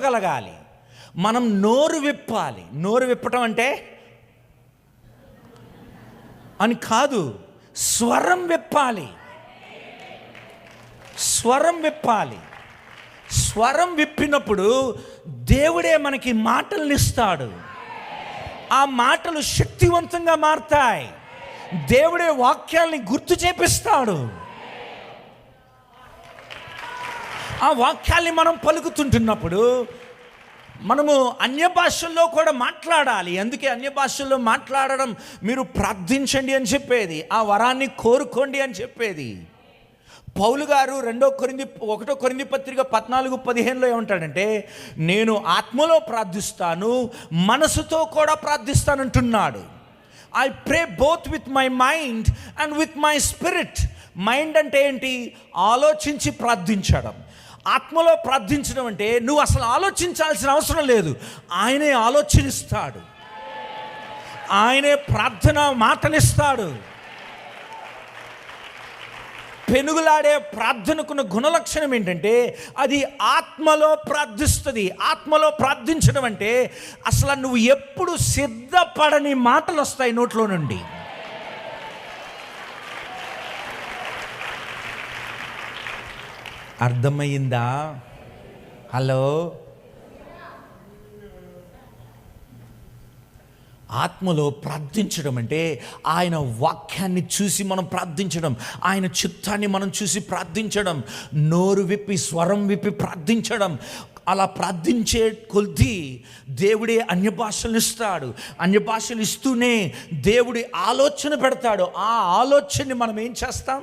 చెప్పగలగాలి, మనం నోరు విప్పాలి. నోరు విప్పటం అంటే అని కాదు, స్వరం విప్పాలి. స్వరం విప్పాలి. స్వరం విప్పినప్పుడు దేవుడే మనకి మాటలను ఇస్తాడు. ఆ మాటలు శక్తివంతంగా మారతాయి. దేవుడే వాక్యాల్ని గుర్తు చేపిస్తాడు. ఆ వాక్యాల్ని మనం పలుకుతుంటున్నప్పుడు మనము అన్య భాషల్లో కూడా మాట్లాడాలి. అందుకే అన్య భాషల్లో మాట్లాడడం, మీరు ప్రార్థించండి అని చెప్పేది, ఆ వరాన్ని కోరుకోండి అని చెప్పేది. పౌలు గారు 1 కొరింథీ పత్రిక 14:15 ఏమంటాడంటే, నేను ఆత్మలో ప్రార్థిస్తాను, మనసుతో కూడా ప్రార్థిస్తానంటున్నాడు. I pray both with my mind and with my spirit. Mind అంటే ఏంటి? ఆలోచించి ప్రార్థించడం. ఆత్మలో ప్రార్థించడం అంటే నువ్వు అసలు ఆలోచించాల్సిన అవసరం లేదు, ఆయనే ఆలోచనిస్తాడు, ఆయనే ప్రార్థన మాటనిస్తాడు. పెనుగులాడే ప్రార్థనకున్న గుణలక్షణం ఏంటంటే అది ఆత్మలో ప్రార్థిస్తుంది. ఆత్మలో ప్రార్థించడం అంటే అసలు నువ్వు ఎప్పుడు సిద్ధపడని మాటలు వస్తాయి నోట్లో నుండి. అర్థమయ్యిందా? హలో, ఆత్మలో ప్రార్థించడం అంటే ఆయన వాక్యాన్ని చూసి మనం ప్రార్థించడం, ఆయన చిత్తాన్ని మనం చూసి ప్రార్థించడం, నోరు విప్పి స్వరం విప్పి ప్రార్థించడం. అలా ప్రార్థించే కొద్దీ దేవుడే అన్య భాషలు ఇస్తాడు. అన్య భాషలు ఇస్తూనే దేవుడి ఆలోచన పెడతాడు. ఆ ఆలోచనని మనం ఏం చేస్తాం?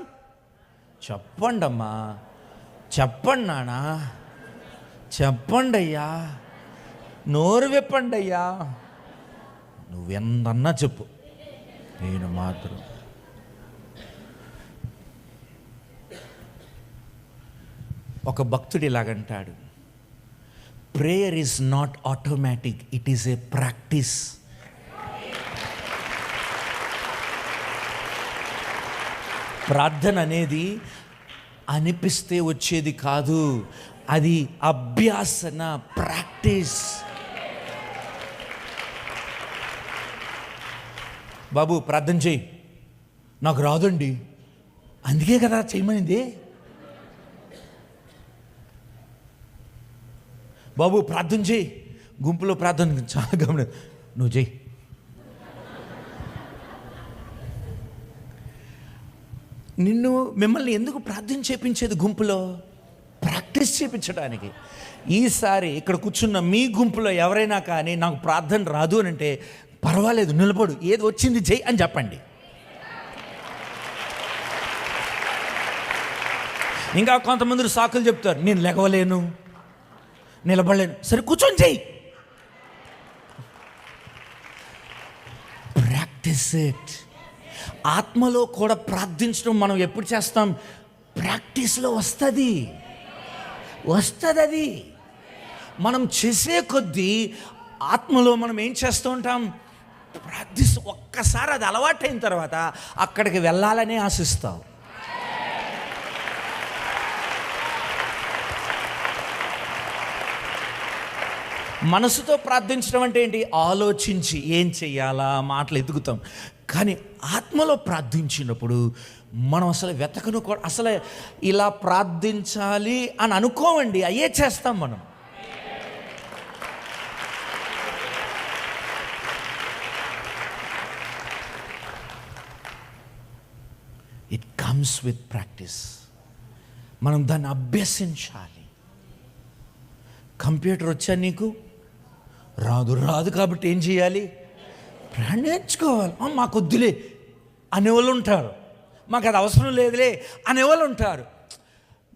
చెప్పండి అమ్మా, చెప్పండి నాన్న, చెప్పండి అయ్యా, నోరు విప్పండి అయ్యా. నువ్వెందన్నా చెప్పు, నేను మాత్రం. ఒక భక్తుడు ఇలాగంటాడు, prayer is not automatic, it is a practice. ప్రార్థన అనేది అనిపిస్తే వచ్చేది కాదు, అది అభ్యాసన, ప్రాక్టీస్. బాబు ప్రార్థన చేయి, నాకు రాదండి, అందుకే కదా చేయమనింది. బాబు ప్రార్థన చేయి, గుంపులో ప్రార్థన చాలా గమని, నువ్వు చేయి. మిమ్మల్ని ఎందుకు ప్రార్థన చేయించేది గుంపులో? ప్రాక్టీస్ చేయించడానికి. ఈసారి ఇక్కడ కూర్చున్న మీ గుంపులో ఎవరైనా కానీ నాకు ప్రార్థన రాదు అని అంటే పర్వాలేదు, నిలబడు, ఏది వచ్చింది చెయ్యి అని చెప్పండి. ఇంకా కొంతమంది సాకులు చెప్తారు, నేను లెగవలేను, నిలబడలేను. సరే కూర్చొని చెయ్యి. Practice it. ఆత్మలో కూడా ప్రార్థించడం మనం ఎప్పుడు చేస్తాం? ప్రాక్టీస్లో వస్తుంది. అది మనం చేసే కొద్దీ ఆత్మలో మనం ఏం చేస్తూ ఉంటాం? ప్రార్థిస్తూ. ఒక్కసారి అది అలవాటైన తర్వాత అక్కడికి వెళ్ళాలనే ఆశిస్తాం. మనసుతో ప్రార్థించడం అంటే ఏంటి? ఆలోచించి ఏం చెయ్యాలా మాటలు ఎదుగుతాం. కానీ ఆత్మలో ప్రార్థించినప్పుడు మనం అసలు వెతకను కూడా, అసలు ఇలా ప్రార్థించాలి అని అనుకోమండి, అయ్యే చేస్తాం మనం. It comes with practice. మనం దాన్ని అభ్యసించాలి. కంప్యూటర్ వచ్చా నీకు? రాదు కాబట్టి ఏం చేయాలి? నేర్చుకోవాలి. మాకు వద్దులే అనేవాళ్ళు ఉంటారు, మాకు అది అవసరం లేదులే అనేవాళ్ళు ఉంటారు.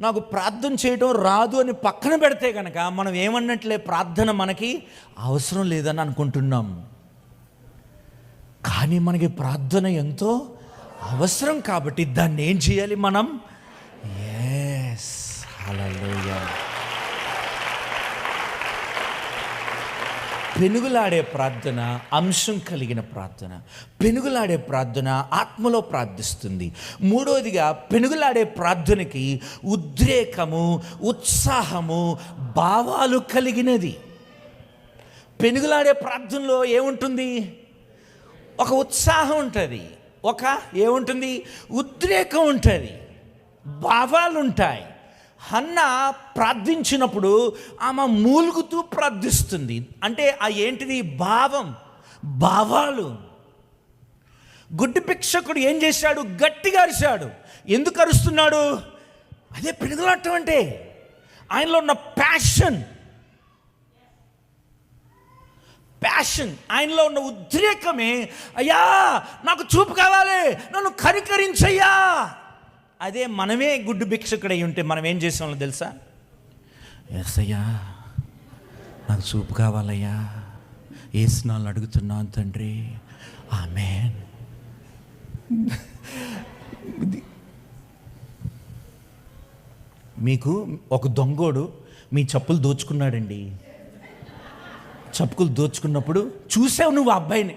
నాకు ప్రార్థన చేయడం రాదు అని పక్కన పెడితే కనుక మనం ఏమన్నట్లే, ప్రార్థన మనకి అవసరం లేదని అనుకుంటున్నాం. కానీ మనకి ప్రార్థన ఎంతో అవసరం కాబట్టి దాన్ని ఏం చేయాలి మనం? yes, hallelujah. పెనుగులాడే ప్రార్థన అంశం కలిగిన ప్రార్థన. పెనుగులాడే ప్రార్థన ఆత్మలో ప్రార్థిస్తుంది. మూడవదిగా పెనుగులాడే ప్రార్థనకి ఉద్రేకము, ఉత్సాహము, భావాలు కలిగినది. పెనుగులాడే ప్రార్థనలో ఏముంటుంది? ఒక ఉత్సాహం ఉంటుంది, ఒక ఏముంటుంది? ఉద్రేకం ఉంటుంది, భావాలు ఉంటాయి. హన్న ప్రార్థించినప్పుడు ఆమె మూలుగుతూ ప్రార్థిస్తుంది. అంటే ఆ ఏంటిది? భావాలు. గుడ్డి భిక్షకుడు ఏం చేశాడు? గట్టిగా అరిశాడు. ఎందుకు అరుస్తున్నాడు? అదే పెనుగులాటం అంటే. ఆయనలో ఉన్న ప్యాషన్, ఆయనలో ఉన్న ఉద్రేకమే, అయ్యా నాకు చూపు కావాలి, నన్ను కనికరించయ్యా. అదే మనమే గుడ్డు భిక్షకుడై ఉంటే మనం ఏం చేసామో తెలుసా? యేసయ్యా నాకు చూపు కావాలయ్యా, యేసునామములో అడుగుతున్నాను తండ్రి, ఆమేన్. మీకు ఒక దొంగోడు మీ చెప్పులు దోచుకున్నాడండి. చెప్పులు దోచుకున్నప్పుడు చూసావు నువ్వు ఆ అబ్బాయిని,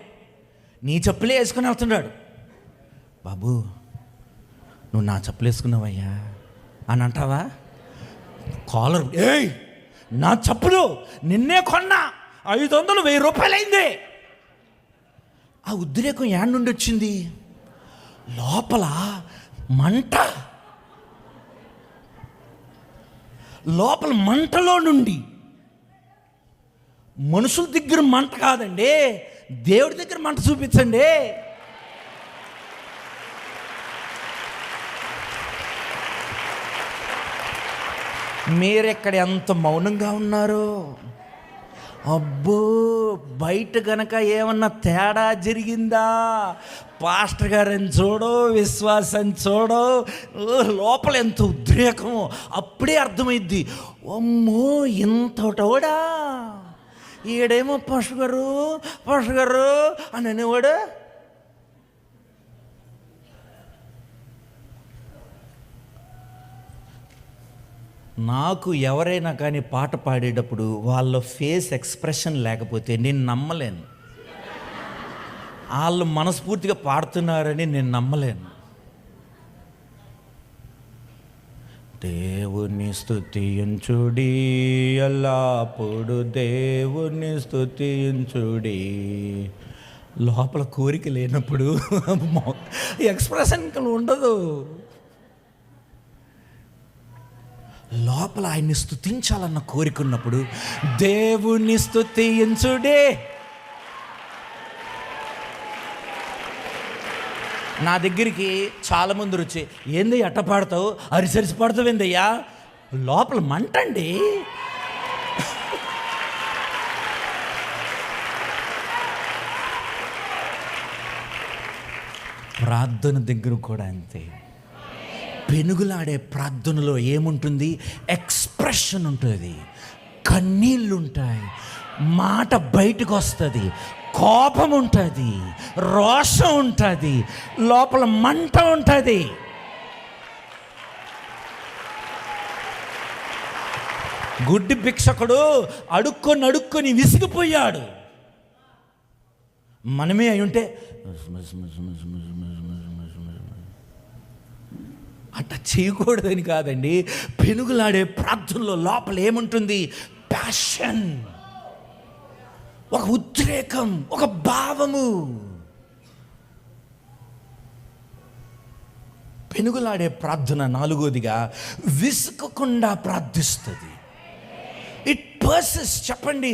నీ చెప్పులే వేసుకుని వెళ్తున్నాడు. బాబు నువ్వు నా చెప్పులు వేసుకున్నావయ్యా అని అంటావా? కాలర్, ఏయ్ నా చెప్పులు నిన్నే కొన్నా, 500 1000 రూపాయలైంది. ఆ ఉద్రేకం యాడ్ నుండి వచ్చింది? లోపల మంట, లోపల మంటలో నుండి. మనుషుల దగ్గర మంట కాదండి, దేవుడి దగ్గర మంట చూపించండి. మీరెక్కడ ఎంత మౌనంగా ఉన్నారో. అబ్బో బయట గనక ఏమన్నా తేడా జరిగిందా, పాస్టర్ గారని చూడో, విశ్వాసం చూడో, లోపల ఎంత ఉద్రేకమో అప్పుడే అర్థమైద్ది. అమ్మో ఇంతటోడా, ఈడేమో పాస్టర్ గారు అని అనేవాడు. నాకు ఎవరైనా కానీ పాట పాడేటప్పుడు వాళ్ళ ఫేస్ ఎక్స్ప్రెషన్ లేకపోతే నేను నమ్మలేను. వాళ్ళు మనస్ఫూర్తిగా పాడుతున్నారని నేను నమ్మలేను. దేవుని స్తుతించుడి, ఎల్లప్పుడు దేవుని స్తుతించుడి. లోపల కోరిక లేనప్పుడు ఎక్స్ప్రెషన్ ఉండదు. లోపల ఆయన్ని స్తుతించాలన్న కోరిక ఉన్నప్పుడు దేవుని స్తుతించుడే. నా దగ్గరికి చాలామంది వచ్చి, ఏంది ఎట్ట పాడతావు, అరిసరిసి పాడతావు ఏందయ్యా? లోపల మంటండి. ప్రార్థన దగ్గర కూడా అంతే. పెనుగులాడే ప్రార్థనలో ఏముంటుంది? ఎక్స్ప్రెషన్ ఉంటుంది, కన్నీళ్ళు ఉంటాయి, మాట బయటకు వస్తుంది, కోపం ఉంటుంది, రోషం ఉంటుంది, లోపల మంట ఉంటుంది. గుడ్డి భిక్షకుడు అడుక్కొని విసిగిపోయాడు. మనమే అయి ఉంటే అట్లా చేయకూడదని కాదండి. పెనుగులాడే ప్రార్థనలో లోపల ఏముంటుంది? ప్యాషన్, ఒక ఉద్రేకం, ఒక భావము. పెనుగులాడే ప్రార్థన నాలుగోదిగా విసుకకుండా ప్రార్థిస్తుంది. It purses. చెప్పండి,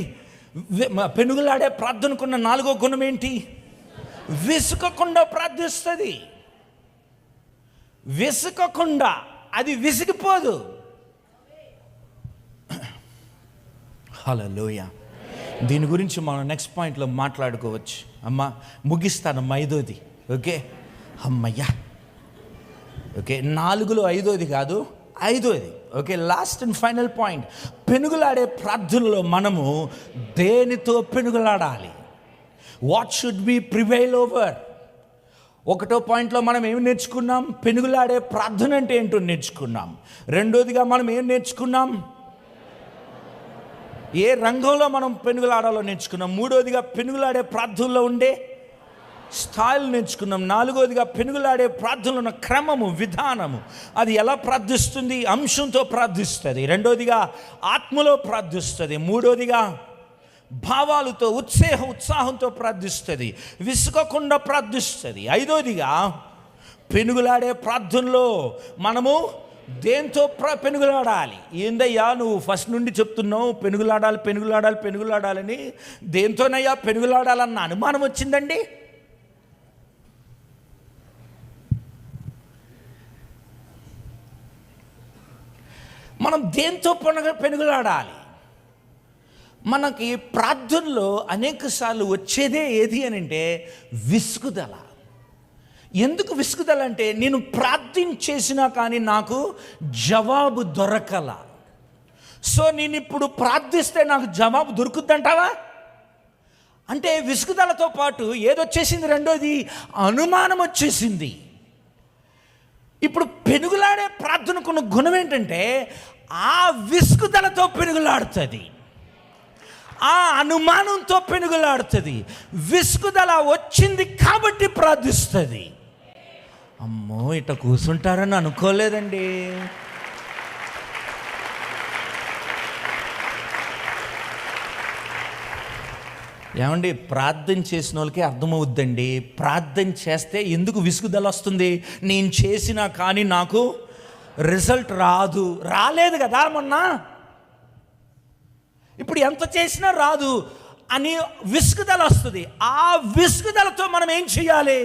పెనుగులాడే ప్రార్థనకున్న నాలుగో గుణం ఏంటి? విసుకకుండా ప్రార్థిస్తుంది. విసుకకుండా, అది విసిగిపోదు. హల్లెలూయా. దీని గురించి మనం నెక్స్ట్ పాయింట్లో మాట్లాడుకోవచ్చు. అమ్మా ముగిస్తానమ్మా, 5వ. ఓకే అమ్మయ్యా. ఓకే 4లో 5వది కాదు, 5వది. Okay last and final point. పెనుగులాడే ప్రార్థనలో మనము దేనితో పెనుగులాడాలి? What should be prevail over? 1వ పాయింట్లో మనం ఏమి నేర్చుకున్నాం? పెనుగులాడే ప్రార్థన అంటే ఏంటో నేర్చుకున్నాం. 2వదిగా మనం ఏం నేర్చుకున్నాం? ఏ రంగంలో మనం పెనుగులాడాలో నేర్చుకున్నాం. మూడోదిగా పెనుగులాడే ప్రార్థనలో ఉండే స్థాయిలు నేర్చుకున్నాం. నాలుగోదిగా పెనుగులాడే ప్రార్థనలో ఉన్న క్రమము, విధానము, అది ఎలా ప్రార్థిస్తుంది, అంశంతో ప్రార్థిస్తుంది. రెండోదిగా ఆత్మలో ప్రార్థిస్తుంది. మూడోదిగా భావాలతో ఉత్సాహంతో ప్రార్థిస్తుంది, విసుగకుండా ప్రార్థిస్తుంది. ఐదోదిగా పెనుగులాడే ప్రార్థనలో మనము దేంతో పెనుగులాడాలి. ఏందయ్యా నువ్వు ఫస్ట్ నుండి చెప్తున్నావు పెనుగులాడాలని, దేంతోనయ్యా పెనుగులాడాలన్న అనుమానం వచ్చిందండి? మనం దేంతో పెనుగులాడాలి? మనకి ప్రార్థనలో అనేకసార్లు వచ్చేదే ఏది అని అంటే విసుగుదల. ఎందుకు విసుగుదల అంటే, నేను ప్రార్థించేసినా కానీ నాకు జవాబు దొరకల. సో నేను ఇప్పుడు ప్రార్థిస్తే నాకు జవాబు దొరుకుద్దంటావా అంటే విసుగుదలతో పాటు ఏదొచ్చేసింది? రెండోది అనుమానం వచ్చేసింది. ఇప్పుడు పెనుగులాడే ప్రార్థనకున్న గుణం ఏంటంటే, ఆ విసుగుదలతో పెనుగులాడుతుంది, ఆ అనుమానంతో పెనుగులాడుతుంది. విసుగుదల వచ్చింది కాబట్టి ప్రార్థిస్తుంది. అమ్మో ఇట్లా కూర్చుంటారని అనుకోలేదండి. ఏమండి, ప్రార్థన చేసిన వాళ్ళకి అర్థమవుద్దండి. ప్రార్థన చేస్తే ఎందుకు విసుగుదల వస్తుంది? నేను చేసినా కానీ నాకు రిజల్ట్ రాలేదు కదా మొన్న, ఇప్పుడు ఎంత చేసినా రాదు అని విసుగుదల వస్తుంది. ఆ విసుగుదలతో మనం ఏం చేయాలి?